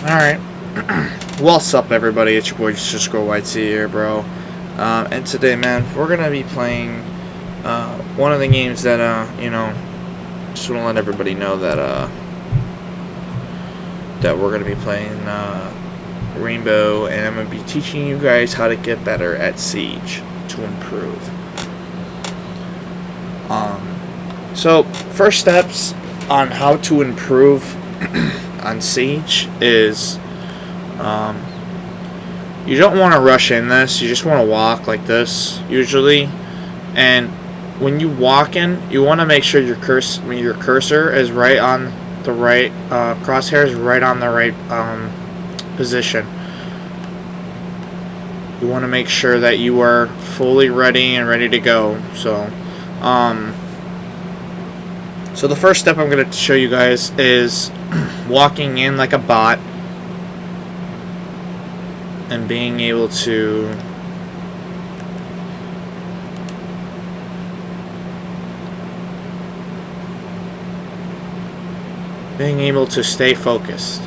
Alright. What's up, everybody? It's your boy, just Go White Sea here, bro. And today, man, we're gonna be playing one of the games that, just wanna let everybody know that, that we're gonna be playing Rainbow, and I'm gonna be teaching you guys how to get better at Siege to improve. So, first steps on how to improve on Siege is you don't want to rush in this. You just want to walk like this usually, and when you walk in, you want to make sure your cursor is right on the right crosshair is right on the right position. You want to make sure that you are fully ready and ready to go. So so the first step I'm going to show you guys is walking in like a bot and being able to stay focused.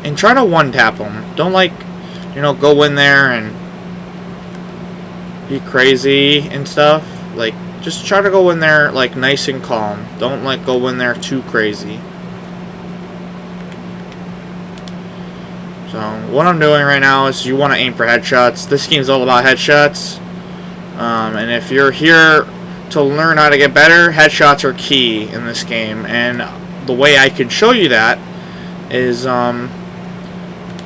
And try to one-tap them. Don't go in there and be crazy and stuff. Just try to go in there nice and calm. Don't go in there too crazy. So what I'm doing right now is you want to aim for headshots. This game's all about headshots. And if you're here to learn how to get better, headshots are key in this game. And the way I can show you that is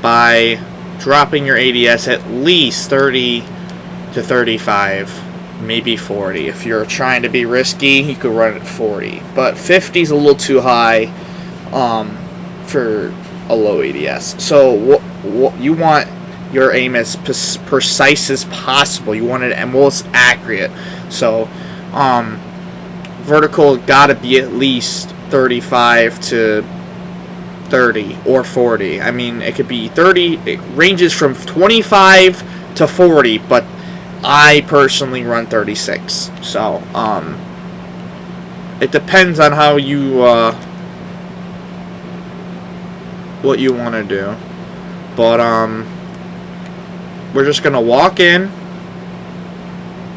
by dropping your ADS at least 30 to 35. Maybe 40. If you're trying to be risky, you could run it at 40. But 50 is a little too high for a low ADS. So what you want your aim as precise as possible. You want it at most accurate. So vertical gotta be at least 35 to 30 or 40. I mean, it could be 30. It ranges from 25 to 40, but I personally run 36, so it depends on how you what you want to do. But we're just gonna walk in.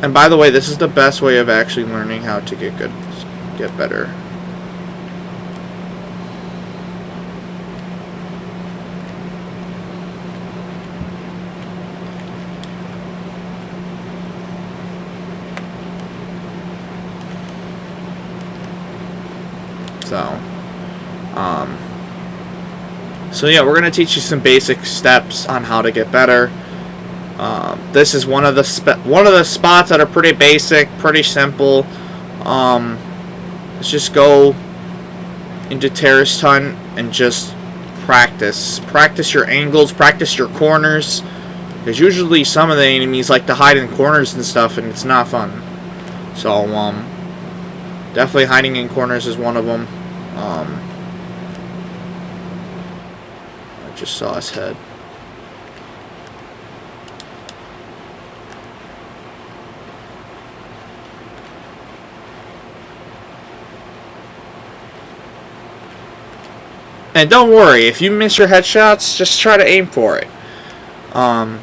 And by the way, this is the best way of actually learning how to get better. So yeah, we're gonna teach you some basic steps on how to get better. This is one of the spots that are pretty basic, pretty simple. Let's just go into terrorist hunt and just practice your angles, practice your corners, because usually some of the enemies like to hide in corners and stuff, and it's not fun. So definitely hiding in corners is one of them. I just saw his head. And don't worry, if you miss your headshots, just try to aim for it.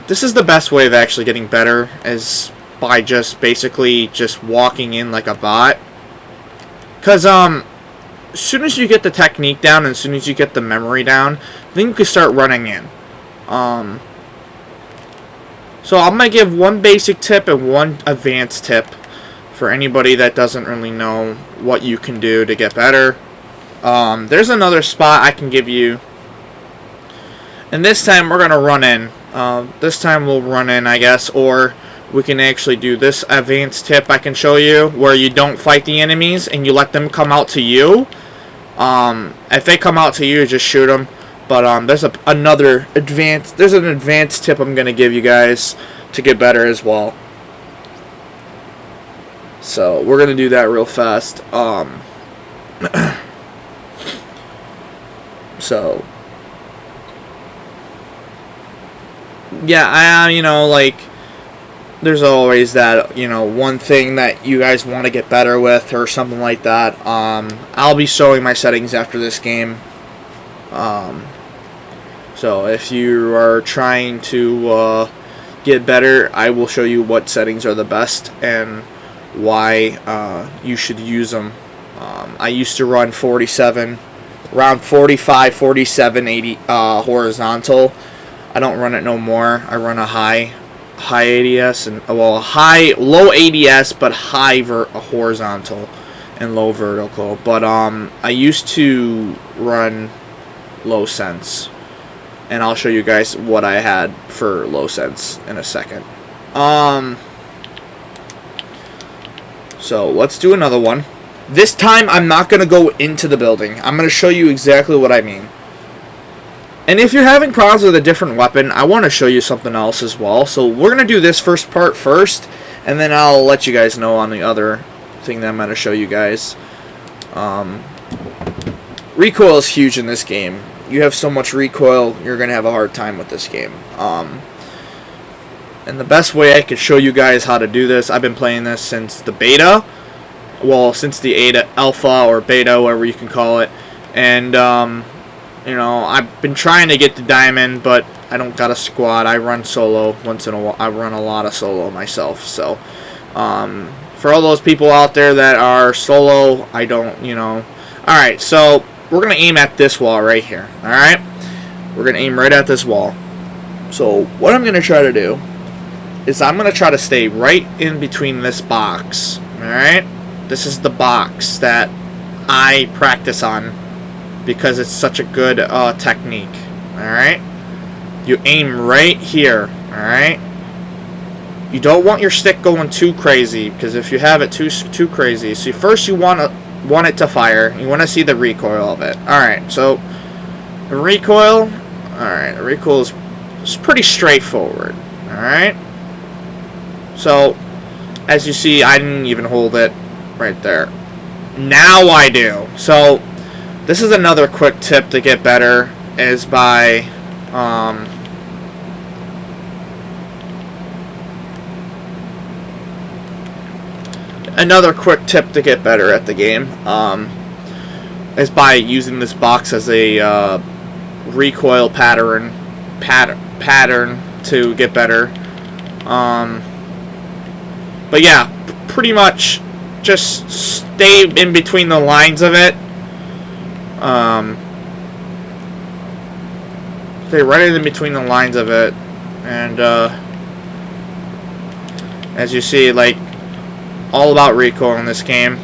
This is the best way of actually getting better, is by just basically just walking in like a bot. Because as soon as you get the technique down and as soon as you get the memory down, then you can start running in. So I'm going to give one basic tip and one advanced tip for anybody that doesn't really know what you can do to get better. There's another spot I can give you. And this time we're going to run in. This time we'll run in, I guess, or we can actually do this advanced tip I can show you where you don't fight the enemies and you let them come out to you. If they come out to you, just shoot them. But there's an advanced tip I'm gonna give you guys to get better as well. So we're gonna do that real fast. So yeah, there's always that, you know, one thing that you guys want to get better with or something like that. I'll be showing my settings after this game. So if you are trying to get better, I will show you what settings are the best and why you should use them. I used to run 47, around 45, 47, 80 horizontal. I don't run it no more. I run a high ADS and low ADS, but high horizontal and low vertical. But I used to run low sense, and I'll show you guys what I had for low sense in a second. So let's do another one. This time I'm not going to go into the building. I'm going to show you exactly what I mean. And if you're having problems with a different weapon, I want to show you something else as well. So we're going to do this first part first, and then I'll let you guys know on the other thing that I'm going to show you guys. Recoil is huge in this game. You have so much recoil, you're going to have a hard time with this game. And the best way I could show you guys how to do this, I've been playing this since the beta. Well, since the alpha or beta, whatever you can call it. And, you know, I've been trying to get the diamond, but I don't got a squad. I run solo once in a while. I run a lot of solo myself. So, for all those people out there that are solo, I don't, you know. Alright, so we're going to aim at this wall right here. Alright? We're going to aim right at this wall. So, what I'm going to try to do is I'm going to try to stay right in between this box. Alright? This is the box that I practice on because it's such a good technique. Alright? You aim right here. Alright? You don't want your stick going too crazy, because if you have it too crazy, so first you want it to fire. You want to see the recoil of it. Alright, so the recoil, is pretty straightforward. Alright? So, as you see, I didn't even hold it right there. Now I do. So, this is another quick tip to get better, is by another quick tip to get better at the game is by using this box as a recoil pattern to get better. But yeah, pretty much just stay in between the lines of it. Stay right in between the lines of it, and as you see, like, all about recoil in this game.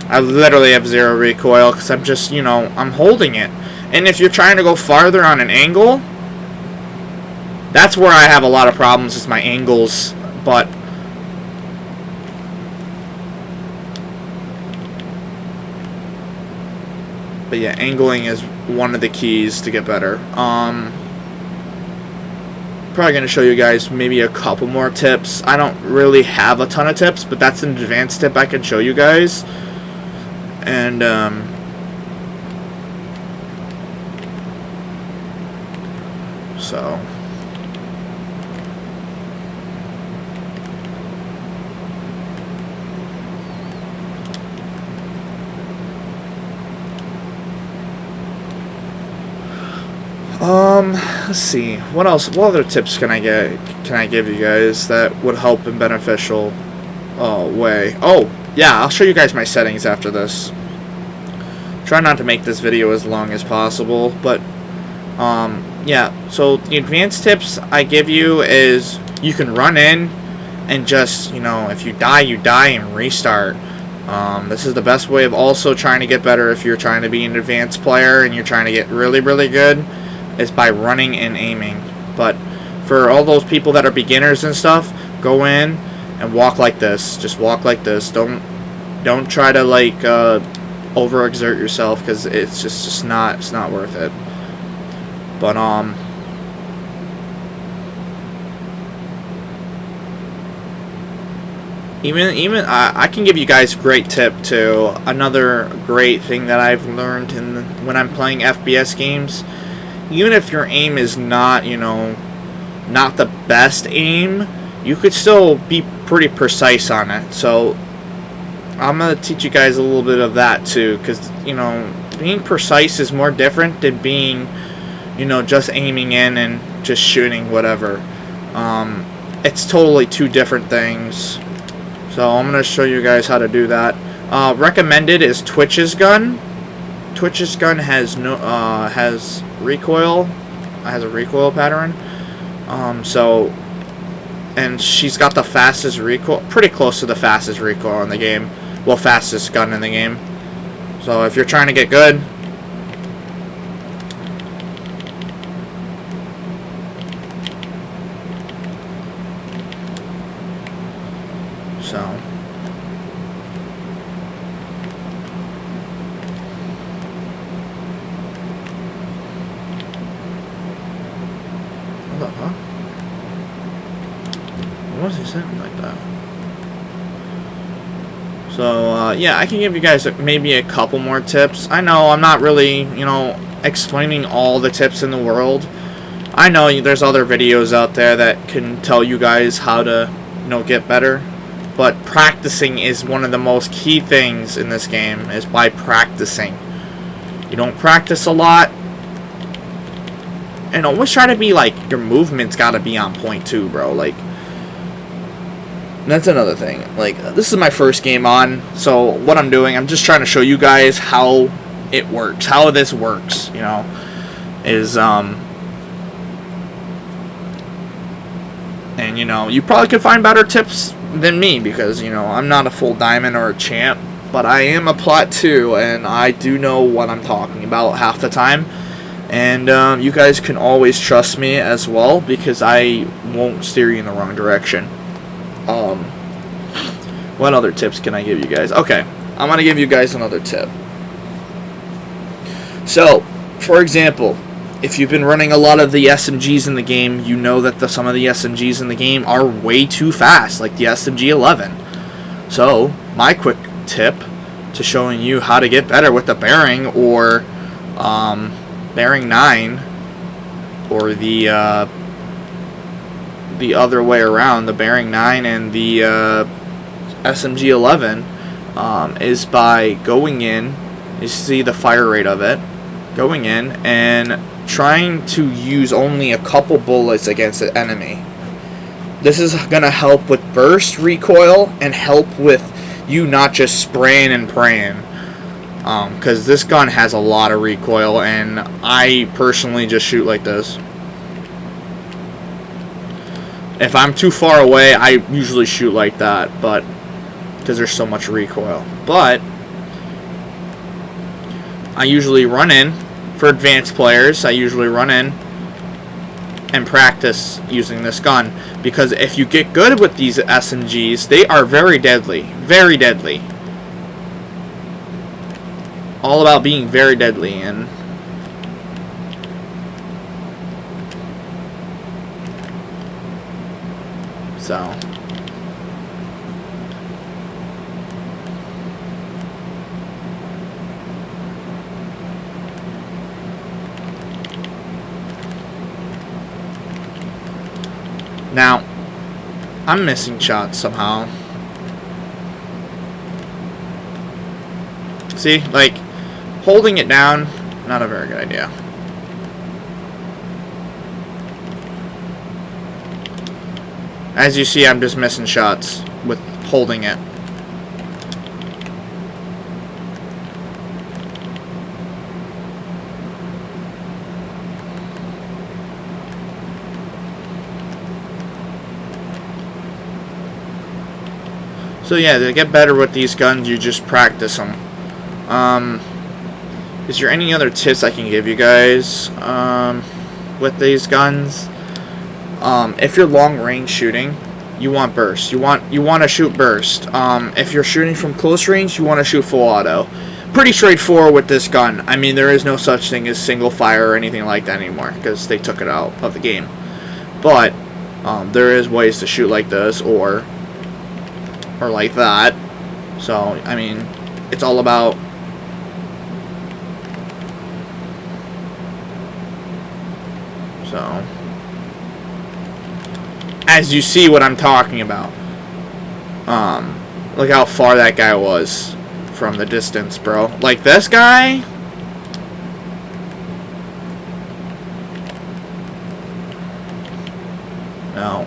I literally have zero recoil because I'm just, you know, I'm holding it. And if you're trying to go farther on an angle, that's where I have a lot of problems, is my angles. But yeah, angling is one of the keys to get better. Probably going to show you guys maybe a couple more tips. I don't really have a ton of tips, but that's an advanced tip I can show you guys. And so let's see. What else? What other tips can I give you guys that would help in beneficial way? Oh, yeah, I'll show you guys my settings after this. Try not to make this video as long as possible, but yeah. So the advanced tips I give you is you can run in and just, you know, if you die, you die and restart. This is the best way of also trying to get better if you're trying to be an advanced player and you're trying to get really, really good, is by running and aiming. But for all those people that are beginners and stuff, go in and walk like this. Just walk like this. Don't try to, like, overexert yourself, because it's just not worth it. But even I can give you guys a great tip too. Another great thing that I've learned when I'm playing FPS games, even if your aim is not, you know, not the best aim, you could still be pretty precise on it. So I'm going to teach you guys a little bit of that too, because, you know, being precise is more different than being, you know, just aiming in and just shooting whatever. It's totally two different things. So I'm going to show you guys how to do that. Recommended is Twitch's gun. Twitch's gun has no has recoil. Has a recoil pattern. So, and she's got the fastest recoil, pretty close to the fastest recoil in the game. Well, fastest gun in the game. So if you're trying to get good, so what the fuck? What was he saying like that? So, yeah, I can give you guys maybe a couple more tips. I know I'm not really, you know, explaining all the tips in the world. I know there's other videos out there that can tell you guys how to, you know, get better. But practicing is one of the most key things in this game, is by practicing. You don't practice a lot. And always try to be, like, your movement's gotta be on point too, bro. Like, that's another thing. Like, this is my first game on, so what I'm doing, I'm just trying to show you guys how it works, how this works, you know, is, and, you know, you probably could find better tips than me, because, you know, I'm not a full diamond or a champ, but I am a plat 2, and I do know what I'm talking about half the time, and, you guys can always trust me as well, because I won't steer you in the wrong direction. What other tips can I give you guys? Okay, I'm gonna give you guys another tip. So, for example, if you've been running a lot of the SMGs in the game, you know that some of the SMGs in the game are way too fast, like the SMG 11. So, my quick tip to showing you how to get better with the bearing, or bearing 9, or the other way around, the bearing 9 and the SMG 11, is by going in. You see the fire rate of it. Going in and trying to use only a couple bullets against the enemy. This is going to help with burst recoil and help with you not just spraying and praying. Because this gun has a lot of recoil, and I personally just shoot like this. If I'm too far away, I usually shoot like that, but because there's so much recoil. But I usually run in, for advanced players, I usually run in and practice using this gun, because if you get good with these SMGs, they are very deadly. Very deadly. All about being very deadly, and so now I'm missing shots somehow. See, like, holding it down, not a very good idea. As you see, I'm just missing shots with holding it. So yeah, to get better with these guns, you just practice them. Is there any other tips I can give you guys with these guns? If you're long range shooting, you want burst. You want to shoot burst. If you're shooting from close range, you want to shoot full auto. Pretty straightforward with this gun. I mean, there is no such thing as single fire or anything like that anymore, because they took it out of the game. But there is ways to shoot like this, or like that. So I mean, it's all about as you see what I'm talking about. Look how far that guy was from the distance, bro. Like this guy. No.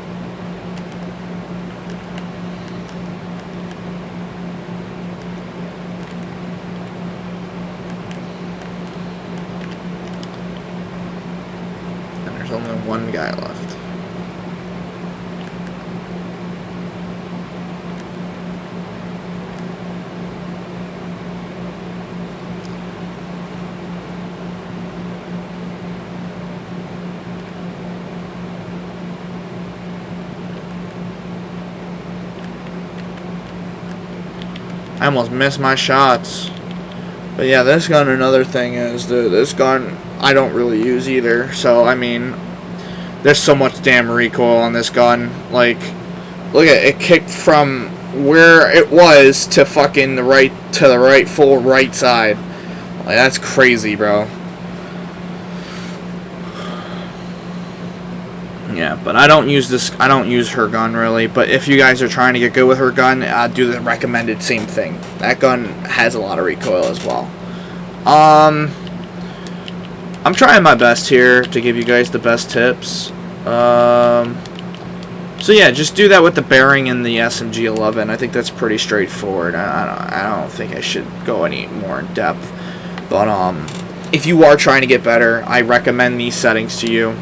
And there's only one guy left. I almost missed my shots. But yeah, this gun, another thing is, this gun I don't really use either. So, I mean, there's so much damn recoil on this gun. Like, look at it, kicked from where it was to fucking the right full right side. Like, that's crazy, bro. Yeah, but I don't use her gun really, but if you guys are trying to get good with her gun, do the recommended same thing. That gun has a lot of recoil as well. I'm trying my best here to give you guys the best tips. So yeah, just do that with the bearing and the SMG-11. I think that's pretty straightforward. I don't think I should go any more in depth. But if you are trying to get better, I recommend these settings to you.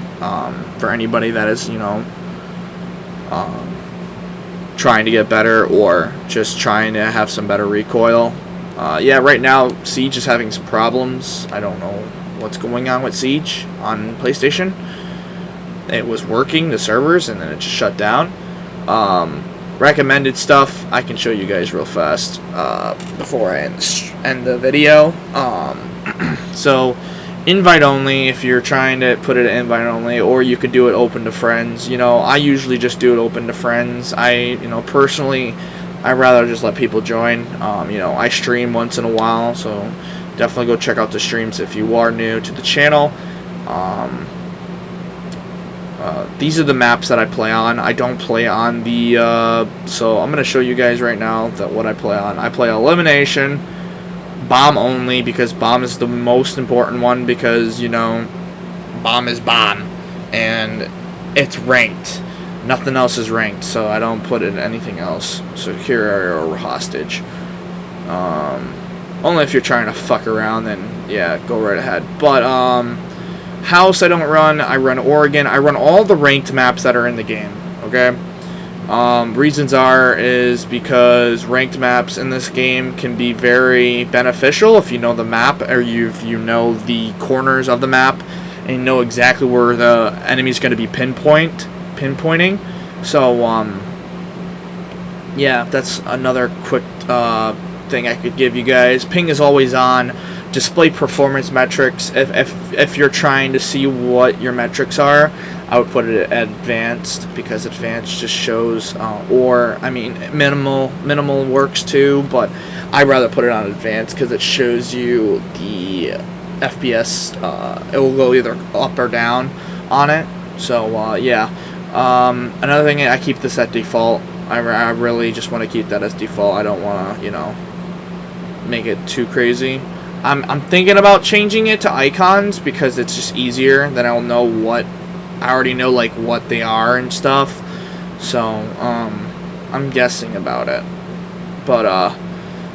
For anybody that is, you know, trying to get better or just trying to have some better recoil. Yeah, right now Siege is having some problems. I don't know what's going on with Siege on PlayStation. It was working, the servers, and then it just shut down. Recommended stuff I can show you guys real fast before I end the video. So invite only, if you're trying to put it invite only, or you could do it open to friends. You know, I usually just do it open to friends. Personally, I rather just let people join. You know, I stream once in a while, so definitely go check out the streams if you are new to the channel. These are the maps that I play on. I don't play on the so I'm gonna show you guys right now what I play on. I play elimination, bomb only, because bomb is the most important one, because, you know, bomb is bomb and it's ranked. Nothing else is ranked, so I don't put in anything else. Secure area or hostage. Only if you're trying to fuck around, then yeah, go right ahead. But house I don't run. I run Oregon. I run all the ranked maps that are in the game. Okay. Reasons is because ranked maps in this game can be very beneficial if you know the map, or you know the corners of the map and you know exactly where the enemy's going to be pinpointing. So yeah, that's another quick thing I could give you guys. Ping is always on. Display performance metrics. If you're trying to see what your metrics are, I would put it at advanced, because advanced just shows, minimal works too, but I'd rather put it on advanced because it shows you the FPS. It will go either up or down on it. So yeah. Another thing, I keep this at default. I really just want to keep that as default. I don't want to, you know, make it too crazy. I'm thinking about changing it to icons because it's just easier. Then I'll know what I already know, like what they are and stuff. So I'm guessing about it. But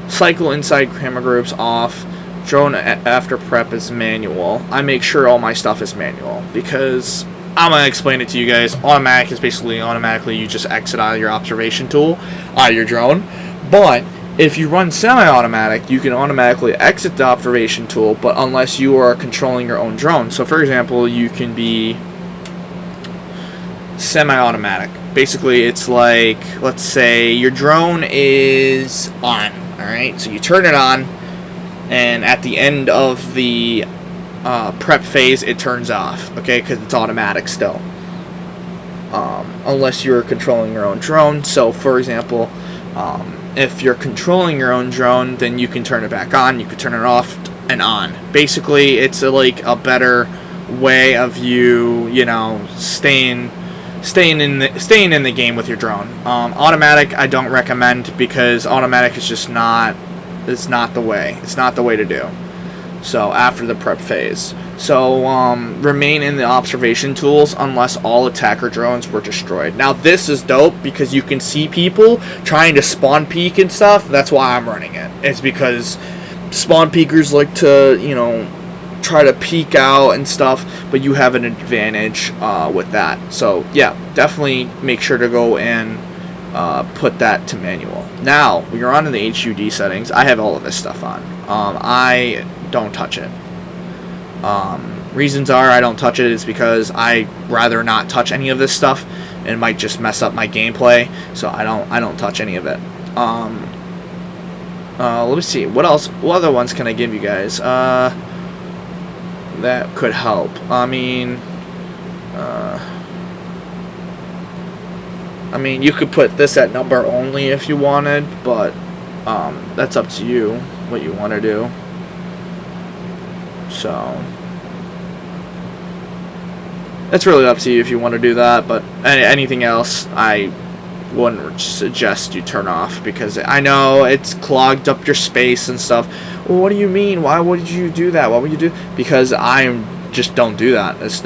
cycle inside camera groups off. Drone after prep is manual. I make sure all my stuff is manual because I'm gonna explain it to you guys. Automatic is basically automatically you just exit out of your observation tool, out of your drone. But if you run semi-automatic, you can automatically exit the observation tool, but unless you are controlling your own drone. So for example, you can be semi-automatic. Basically, it's like, let's say your drone is on, alright? So you turn it on, and at the end of the prep phase, it turns off, okay? Because it's automatic still. Unless you're controlling your own drone. So for example, if you're controlling your own drone, then you can turn it back on, you can turn it off and on. Basically, it's like a better way of you know, staying staying in the game with your drone. Automatic I don't recommend, because automatic is just not the way. It's not the way to do. So after the prep phase. So remain in the observation tools unless all attacker drones were destroyed. Now this is dope because you can see people trying to spawn peek and stuff. That's why I'm running it. It's because spawn peekers like to, you know, try to peek out and stuff, but you have an advantage with that. So yeah, definitely make sure to go and put that to manual. Now when you're on in the HUD settings, I have all of this stuff on. I don't touch it. Reasons are I don't touch it is because I rather not touch any of this stuff. It might just mess up my gameplay, so I don't touch any of it. Let me see what else. What other ones can I give you guys? That could help. I mean, you could put this at number only if you wanted, but that's up to you what you want to do. So that's really up to you if you want to do that, but anything else I wouldn't suggest you turn off, because I know it's clogged up your space and stuff. Well, what do you mean? Why would you do that? What would you do? Because I just don't do that. It's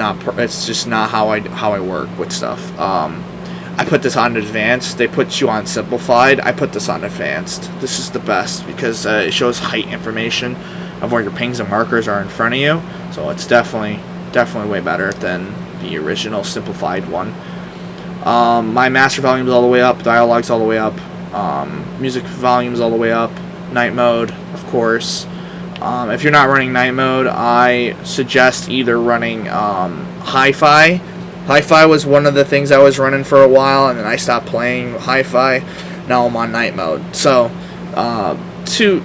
just not how I work with stuff. I put this on advanced. They put you on simplified. I put this on advanced. This is the best because it shows height information of where your pings and markers are in front of you. So it's definitely way better than the original simplified one. My master volume's all the way up, dialogue's all the way up, music volume's all the way up, night mode, of course. If you're not running night mode, I suggest either running hi-fi. Hi-fi was one of the things I was running for a while, and then I stopped playing hi-fi. Now I'm on night mode. So, two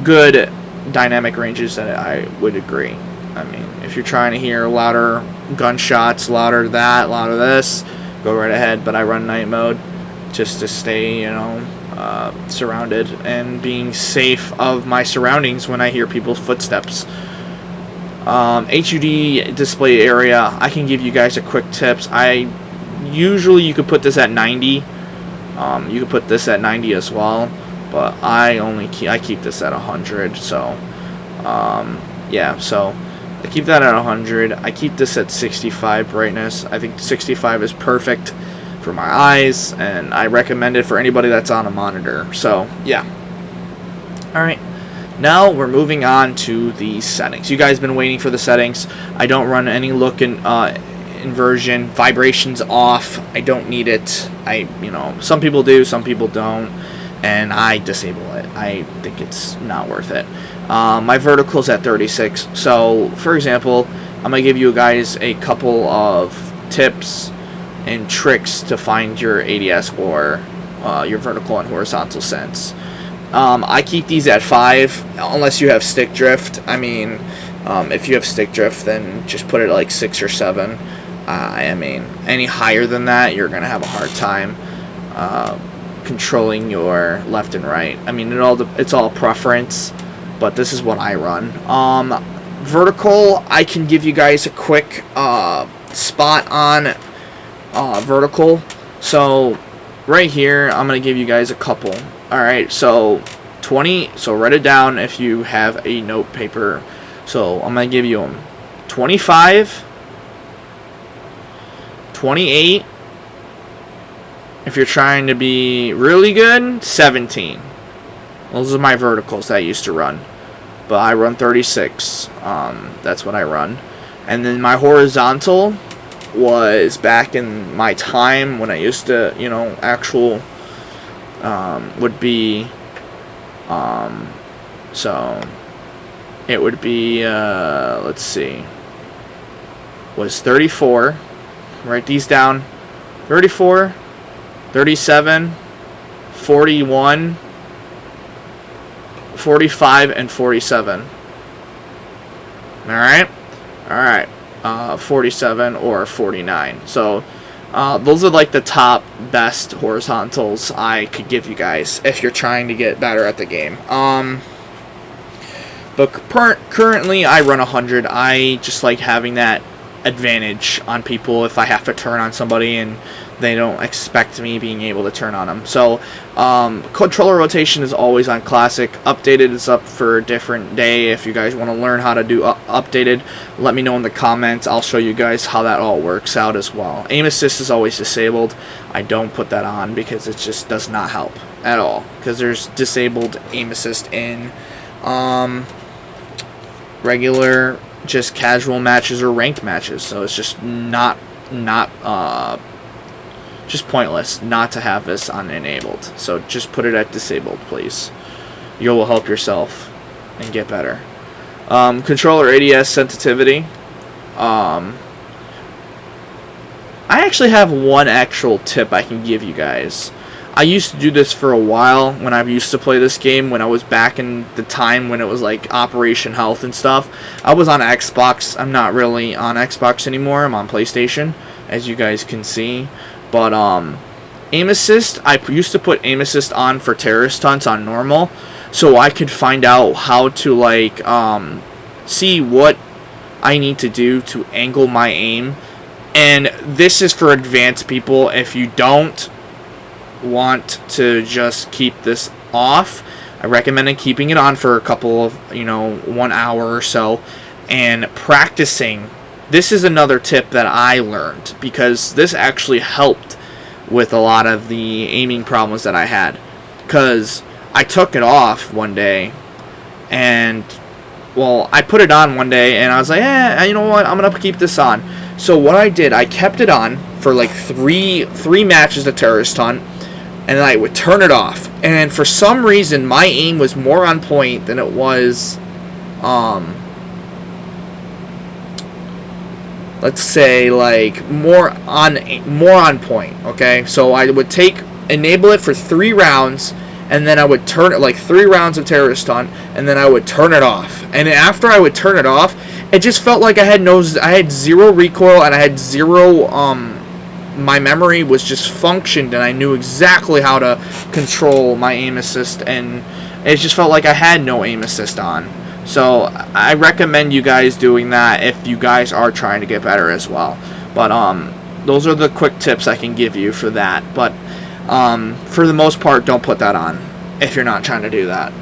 good dynamic ranges that I would agree. I mean, if you're trying to hear louder gunshots, louder that, louder this, go right ahead. But I run night mode just to stay, you know, surrounded and being safe of my surroundings when I hear people's footsteps. HUD display area, I can give you guys a quick tips. You could put this at 90. You could put this at 90 as well, but I keep this at 100. So yeah, so I keep that at 100. I keep this at 65 brightness. I think 65 is perfect for my eyes, and I recommend it for anybody that's on a monitor. So yeah. Alright, now we're moving on to the settings. You guys have been waiting for the settings. I don't run any look in inversion. Vibrations off. I don't need it. Some people do, some people don't, and I disable it. I think it's not worth it. My vertical's at 36. So, for example, I'm going to give you guys a couple of tips and tricks to find your ADS or your vertical and horizontal sense. I keep these at 5 unless you have stick drift. If you have stick drift, then just put it at like 6 or 7. Any higher than that, you're going to have a hard time controlling your left and right. It's all preference, but this is what I run. Vertical, I can give you guys a quick spot on vertical. So right here, I'm going to give you guys a couple. Alright, so 20, so write it down if you have a note paper. So I'm going to give you them. 25, 28, if you're trying to be really good, 17. Those are my verticals that I used to run. But I run 36. That's what I run. And then my horizontal was back in my time when I used to, actual would be so it would be let's see, was 34. Write these down. 34, 37, 41, 45, and 47. Alright? Alright. 47 or 49. So those are like the top best horizontals I could give you guys if you're trying to get better at the game. But currently I run 100. I just like having that advantage on people if I have to turn on somebody and they don't expect me being able to turn on them. So controller rotation is always on classic. Updated is up for a different day. If you guys want to learn how to do updated, let me know in the comments. I'll show you guys how that all works out as well. Aim assist is always disabled. I don't put that on because it just does not help at all, because there's disabled aim assist in regular just casual matches or ranked matches, so it's just not just pointless not to have this unenabled. So just put it at disabled, please. You will help yourself and get better. Controller ADS sensitivity. I actually have one actual tip I can give you guys. I used to do this for a while when I used to play this game, when I was back in the time when it was like Operation Health and stuff. I was on Xbox. I'm not really on Xbox anymore. I'm on PlayStation, as you guys can see. But aim assist, I used to put aim assist on for terrorist hunts on normal, so I could find out how to like see what I need to do to angle my aim. And this is for advanced people. If you don't want to just keep this off, I recommend keeping it on for a couple of 1 hour or so and practicing. This is another tip that I learned, because this actually helped with a lot of the aiming problems that I had, because I took it off one day and I put it on one day and I was like, you know what, I'm gonna keep this on. So what I did, I kept it on for like three matches of terrorist hunt, and then I would turn it off. And for some reason, my aim was more on point than it was, let's say, like more on point. Okay, so I would enable it for 3 rounds, and then I would turn it, like 3 rounds of terrorist hunt, and then I would turn it off. And after I would turn it off, it just felt like I had zero recoil, and I had zero my memory was just functioned, and I knew exactly how to control my aim assist, and it just felt like I had no aim assist on. So I recommend you guys doing that if you guys are trying to get better as well. But those are the quick tips I can give you for that. But for the most part, don't put that on if you're not trying to do that.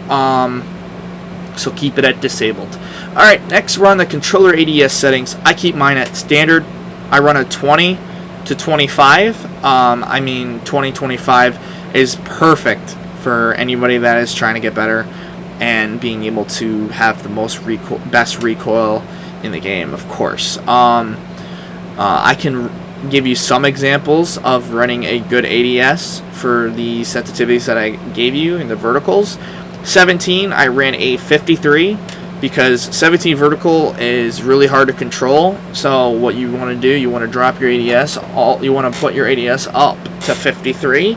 So keep it at disabled. Alright, next we're on the controller ADS settings. I keep mine at standard. I run a 20 to 25. 2025 is perfect for anybody that is trying to get better and being able to have the best recoil in the game, of course. I can give you some examples of running a good ADS for the sensitivities that I gave you in the verticals. 17, I ran a 53, because 17 vertical is really hard to control. So what you want to do, you want to drop your ADS, you want to put your ADS up to 53.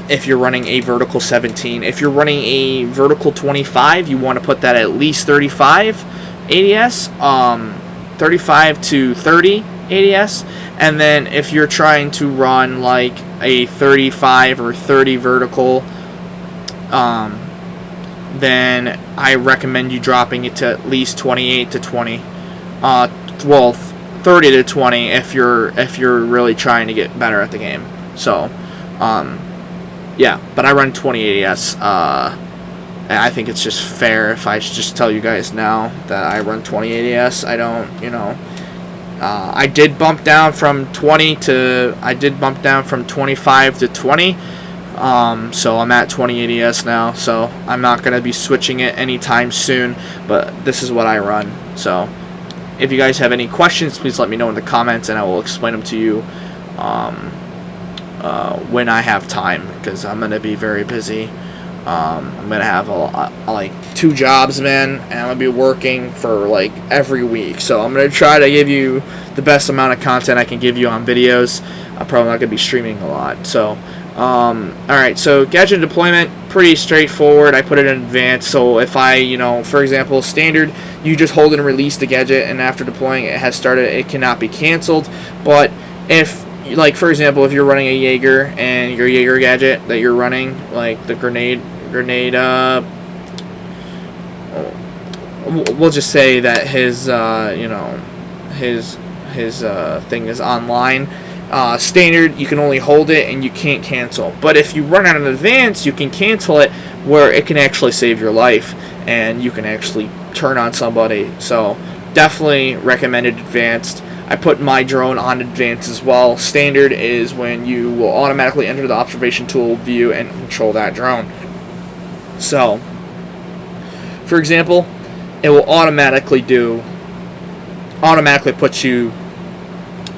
If you're running a vertical 17. If you're running a vertical 25, you want to put that at least 35 ADS, 35 to 30 ADS. And then if you're trying to run like a 35 or 30 vertical, then I recommend you dropping it to at least 28 to 20. 30 to 20 if you're really trying to get better at the game. So, yeah, but I run 20 ADS. And I think it's just fair if I just tell you guys now that I run 20 ADS. I don't, I did bump down from 25 to 20. So I'm at 20 ADS now, so I'm not going to be switching it anytime soon, but this is what I run. So if you guys have any questions, please let me know in the comments, and I will explain them to you when I have time, because I'm going to be very busy. I'm going to have like 2 jobs, man, and I'm going to be working for like every week. So I'm going to try to give you the best amount of content I can give you on videos. I'm probably not going to be streaming a lot. So, alright, so gadget deployment, pretty straightforward. I put it in advance, so if I, for example, standard, you just hold and release the gadget, and after deploying it has started, it cannot be canceled. But if, like, for example, if you're running a Jaeger and your Jaeger gadget that you're running, like the grenade, we'll just say that his, his thing is online. Standard, you can only hold it and you can't cancel. But if you run on an advanced, you can cancel it, where it can actually save your life and you can actually turn on somebody. So definitely recommended advanced. I put my drone on advanced as well. Standard is when you will automatically enter the observation tool view and control that drone. So, for example, it will automatically put you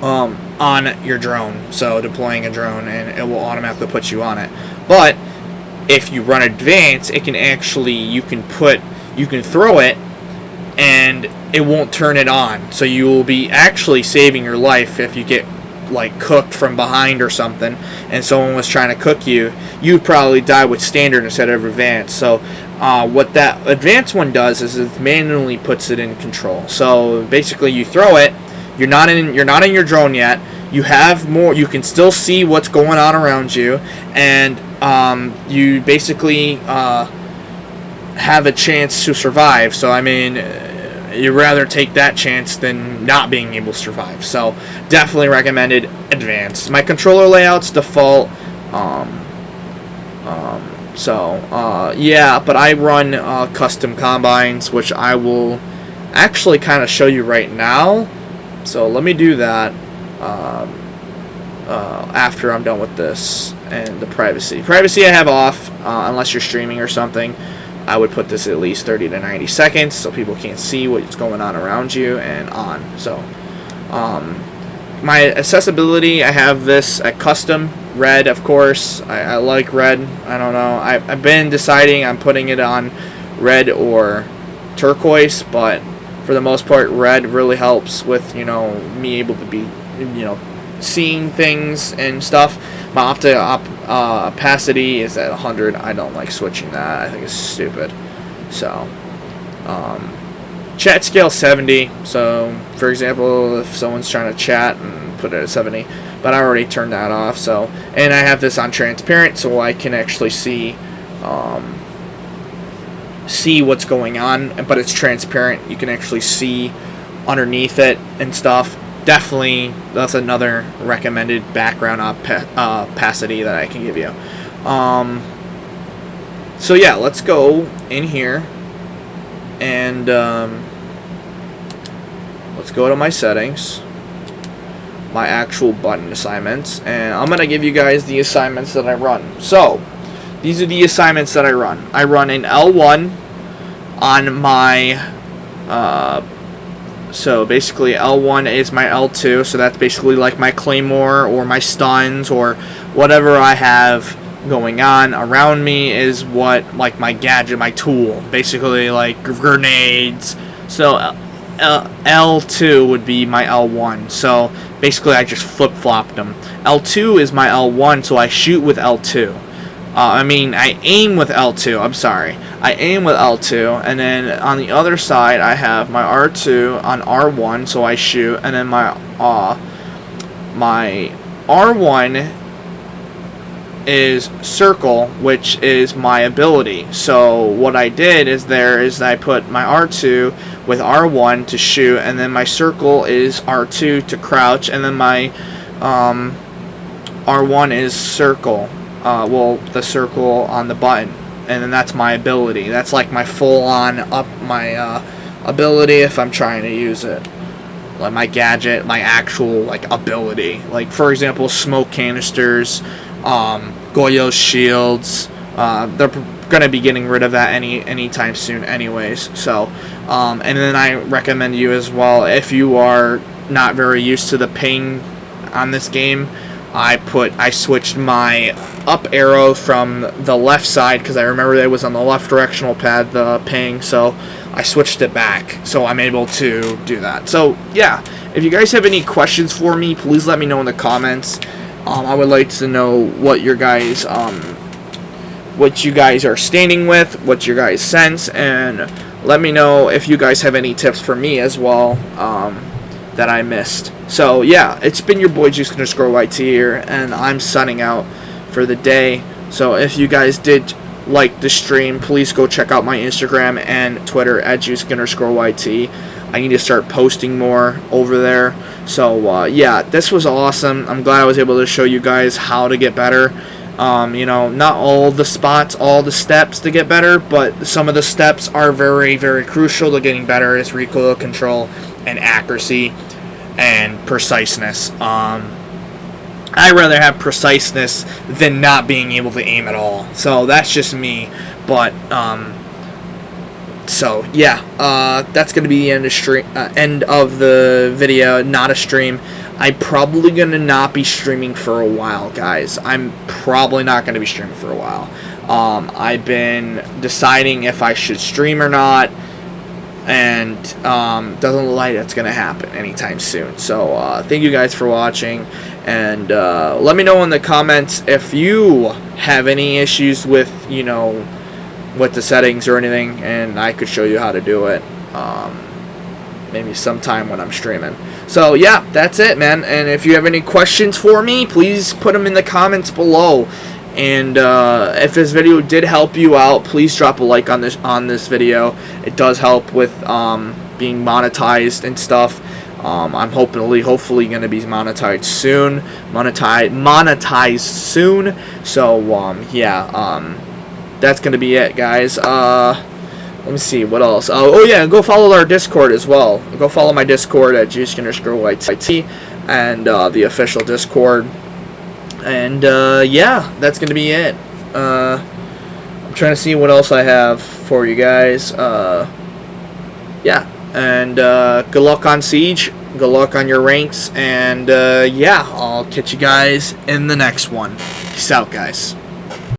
on your drone. So deploying a drone, and it will automatically put you on it. But if you run advanced, it can actually, you can throw it and it won't turn it on. So you will be actually saving your life if you get like cooked from behind or something and someone was trying to cook you. You'd probably die with standard instead of advanced. So what that advanced one does is it manually puts it in control. So basically you throw it, you're not in your drone yet. You have more, you can still see what's going on around you, and you basically have a chance to survive. So I mean, you'd rather take that chance than not being able to survive. So definitely recommended advanced. My controller layout's default. Yeah, but I run custom combines, which I will actually kind of show you right now. So let me do that after I'm done with this. And the privacy I have off, unless you're streaming or something. I would put this at least 30 to 90 seconds so people can't see what's going on around you, and on. So my accessibility, I have this at custom red, of course. I like red. I don't know, I've been deciding I'm putting it on red or turquoise, but for the most part red really helps with, you know, me able to be, you know, seeing things and stuff. My opacity is at 100. I don't like switching that. I think it's stupid. So, chat scale 70. So, for example, if someone's trying to chat, and put it at 70. But I already turned that off. So, and I have this on transparent, so I can actually see what's going on. But it's transparent. You can actually see underneath it and stuff. Definitely, that's another recommended background opacity that I can give you. So yeah, let's go in here and let's go to my settings, my actual button assignments, and I'm gonna give you guys the assignments that I run. So these are the assignments that I run. I run an L1 on my so basically L1 is my L2, so that's basically like my claymore or my stuns or whatever I have going on around me is what, like my gadget, my tool, basically like grenades. So L2 would be my L1, so basically I just flip-flopped them. L2 is my L1, so I shoot with L2. I aim with L2, I'm sorry. I aim with L2, and then on the other side I have my R2 on R1, so I shoot, and then my R1 is circle, which is my ability. So what I did is I put my R2 with R1 to shoot, and then my circle is R2 to crouch, and then my R1 is circle. The circle on the button, and then that's my ability. That's like my full-on ability if I'm trying to use it. Like my gadget, my actual like ability. Like for example, smoke canisters, Goyo's shields. They're gonna be getting rid of that anytime soon, anyways. So, and then I recommend you as well, if you are not very used to the ping on this game. I switched my up arrow from the left side because I remember it was on the left directional pad, the ping, so I switched it back, so I'm able to do that. So yeah, if you guys have any questions for me, please let me know in the comments. I would like to know what you guys are standing with, what your guys sense, and let me know if you guys have any tips for me as well that I missed. So yeah, it's been your boy Juice_YT here, and I'm signing out for the day. So if you guys did like the stream, please go check out my Instagram and Twitter at Juice_YT. I need to start posting more over there. So yeah, this was awesome. I'm glad I was able to show you guys how to get better. You know, not all the spots, all the steps to get better, but some of the steps are very, very crucial to getting better. Is recoil control and accuracy and preciseness. I'd rather have preciseness than not being able to aim at all. So that's just me. But so yeah, that's gonna be the end of the video. Not a stream. I'm probably gonna not be streaming for a while, guys. I'm probably not gonna be streaming for a while. I've been deciding if I should stream or not, and doesn't look like that's gonna happen anytime soon. So thank you guys for watching, and let me know in the comments if you have any issues with, you know, with the settings or anything, and I could show you how to do it maybe sometime when I'm streaming. So yeah, that's it, man. And if you have any questions for me, please put them in the comments below. And if this video did help you out, please drop a like on this video. It does help with being monetized and stuff. I'm hopefully going to be monetized soon. Monetized soon. So yeah, that's going to be it, guys. Let me see, what else? Oh yeah, go follow our Discord as well. Go follow my Discord at juice_YT and the official Discord. And yeah, that's gonna be it. I'm trying to see what else I have for you guys. Yeah, and good luck on Siege. Good luck on your ranks. And yeah, I'll catch you guys in the next one. Peace out, guys.